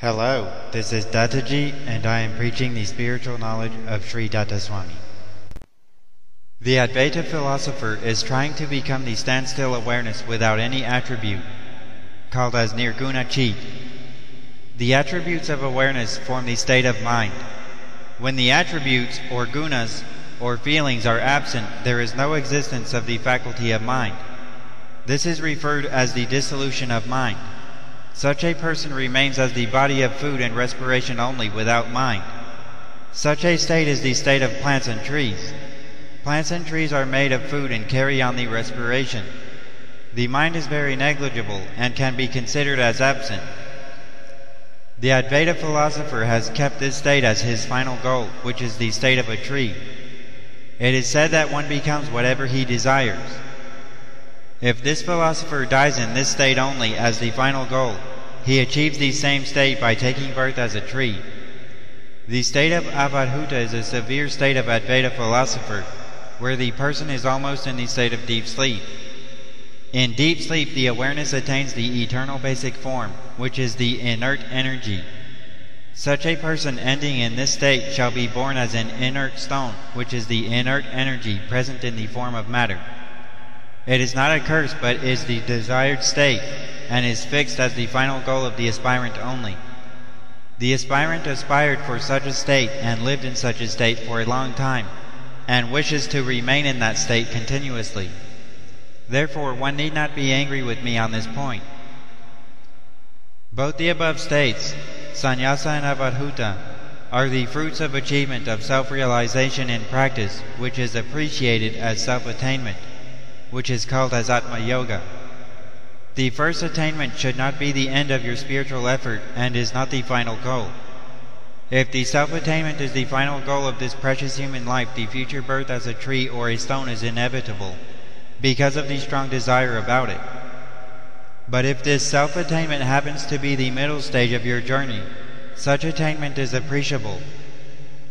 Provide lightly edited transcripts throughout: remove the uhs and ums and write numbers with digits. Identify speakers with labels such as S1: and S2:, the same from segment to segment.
S1: Hello, this is Dattaji, and I am preaching the spiritual knowledge of Sri Dattaswami. The Advaita philosopher is trying to become the standstill awareness without any attribute, called as Nirguna chit. The attributes of awareness form the state of mind. When the attributes, or Gunas, or feelings are absent, there is no existence of the faculty of mind. This is referred as the dissolution of mind. Such a person remains as the body of food and respiration only, without mind. Such a state is the state of plants and trees. Plants and trees are made of food and carry on the respiration. The mind is very negligible and can be considered as absent. The Advaita philosopher has kept this state as his final goal, which is the state of a tree. It is said that one becomes whatever he desires. If this philosopher dies in this state only as the final goal, he achieves the same state by taking birth as a tree. The state of Avadhuta is a severe state of Advaita philosopher, where the person is almost in the state of deep sleep. In deep sleep, the awareness attains the eternal basic form, which is the inert energy. Such a person ending in this state shall be born as an inert stone, which is the inert energy present in the form of matter. It is not a curse, but is the desired state, and is fixed as the final goal of the aspirant only. The aspirant aspired for such a state and lived in such a state for a long time, and wishes to remain in that state continuously. Therefore, one need not be angry with me on this point. Both the above states, sannyasa and avadhuta, are the fruits of achievement of self-realization in practice, which is appreciated as self-attainment, which is called as Manomaya Yoga. The first attainment should not be the end of your spiritual effort and is not the final goal. If the self-attainment is the final goal of this precious human life, the future birth as a tree or a stone is inevitable, because of the strong desire about it. But if this self-attainment happens to be the middle stage of your journey, such attainment is appreciable.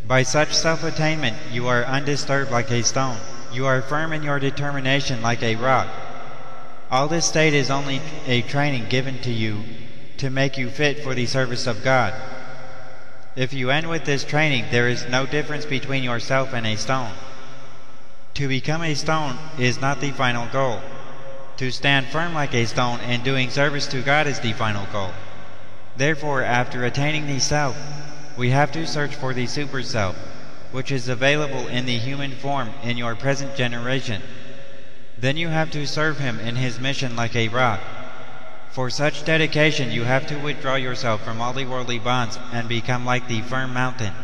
S1: By such self-attainment, you are undisturbed like a stone. You are firm in your determination like a rock. All this state is only a training given to you to make you fit for the service of God. If you end with this training, there is no difference between yourself and a stone. To become a stone is not the final goal. To stand firm like a stone in doing service to God is the final goal. Therefore, after attaining the self, we have to search for the super self, which is available in the human form in your present generation. Then you have to serve him in his mission like a rock. For such dedication you have to withdraw yourself from all the worldly bonds and become like the firm mountain.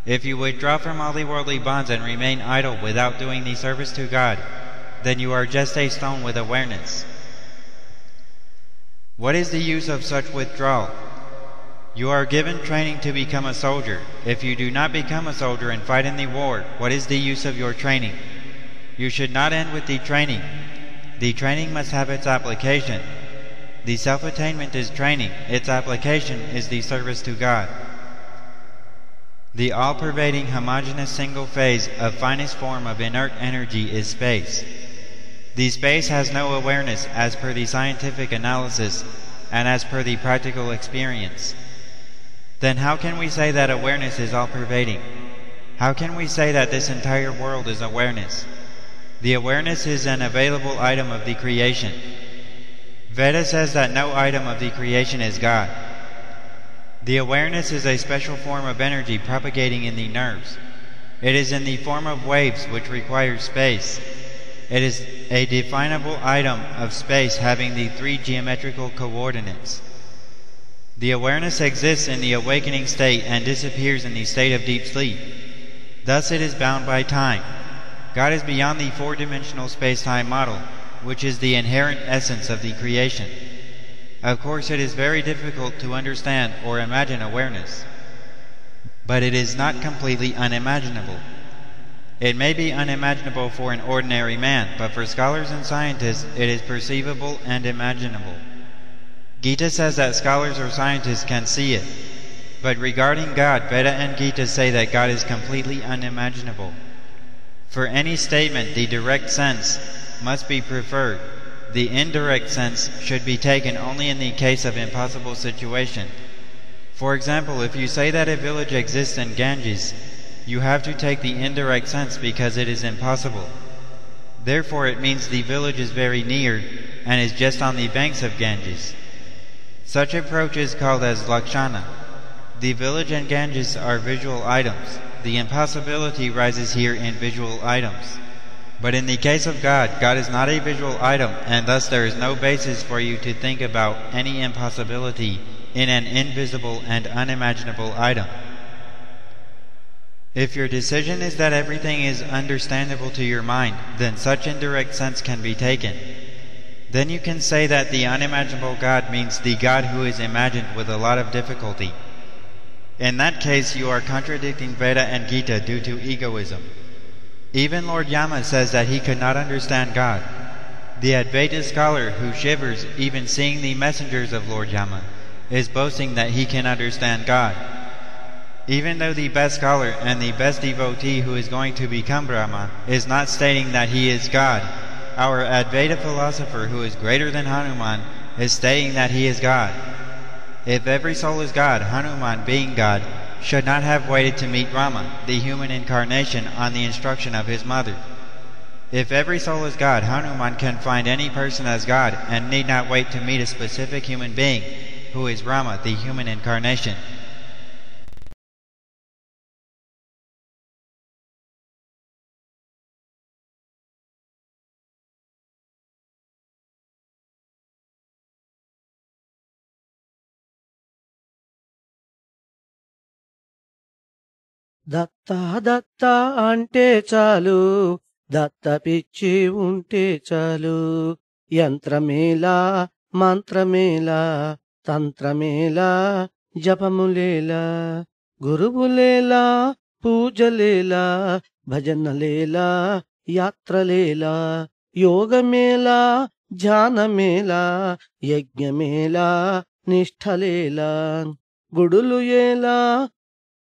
S1: If you withdraw from all the worldly bonds and remain idle without doing the service to God, then you are just a stone with awareness. What is the use of such withdrawal? You are given training to become a soldier. If you do not become a soldier and fight in the war, what is the use of your training? You should not end with the training. The training must have its application. The self-attainment is training. Its application is the service to God. The all-pervading homogeneous single phase of finest form of inert energy is space. The space has no awareness as per the scientific analysis and as per the practical experience. Then how can we say that awareness is all-pervading? How can we say that this entire world is awareness? The awareness is an available item of the creation. Veda says that no item of the creation is God. The awareness is a special form of energy propagating in the nerves. It is in the form of waves which require space. It is a definable item of space having the 3 geometrical coordinates. The awareness exists in the awakening state and disappears in the state of deep sleep. Thus it is bound by time. God is beyond the 4-dimensional space-time model, which is the inherent essence of the creation. Of course, it is very difficult to understand or imagine awareness, but it is not completely unimaginable. It may be unimaginable for an ordinary man, but for scholars and scientists it is perceivable and imaginable. Gita says that scholars or scientists can see it, but regarding God, Veda and Gita say that God is completely unimaginable. For any statement, the direct sense must be preferred. The indirect sense should be taken only in the case of impossible situation. For example, if you say that a village exists in Ganges, you have to take the indirect sense because it is impossible. Therefore it means the village is very near and is just on the banks of Ganges. Such approach is called as lakshana. The village and Ganges are visual items. The impossibility rises here in visual items. But in the case of God, God is not a visual item, and thus there is no basis for you to think about any impossibility in an invisible and unimaginable item. If your decision is that everything is understandable to your mind, then such indirect sense can be taken. Then you can say that the unimaginable God means the God who is imagined with a lot of difficulty. In that case, you are contradicting Veda and Gita due to egoism. Even Lord Yama says that he could not understand God. The Advaita scholar who shivers even seeing the messengers of Lord Yama is boasting that he can understand God. Even though the best scholar and the best devotee who is going to become Brahma is not stating that he is God, our Advaita philosopher who is greater than Hanuman is stating that he is God. If every soul is God, Hanuman, being God, should not have waited to meet Rama, the human incarnation, on the instruction of his mother. If every soul is God, Hanuman can find any person as God and need not wait to meet a specific human being, who is Rama, the human incarnation.
S2: Datta Datta అంటే చాలు, దత్త పిచ్చి ఉంటే చాలు. యంత్రమేలా మంత్రమేలా తంత్రమేలా జపములేలా, గురువులేలా పూజలేలా భజనలేలా యాత్రలేలా, యోగమేలా ధ్యానమేలా యజ్ఞమేలా నిష్ఠలేలా, గుడులు ఏలా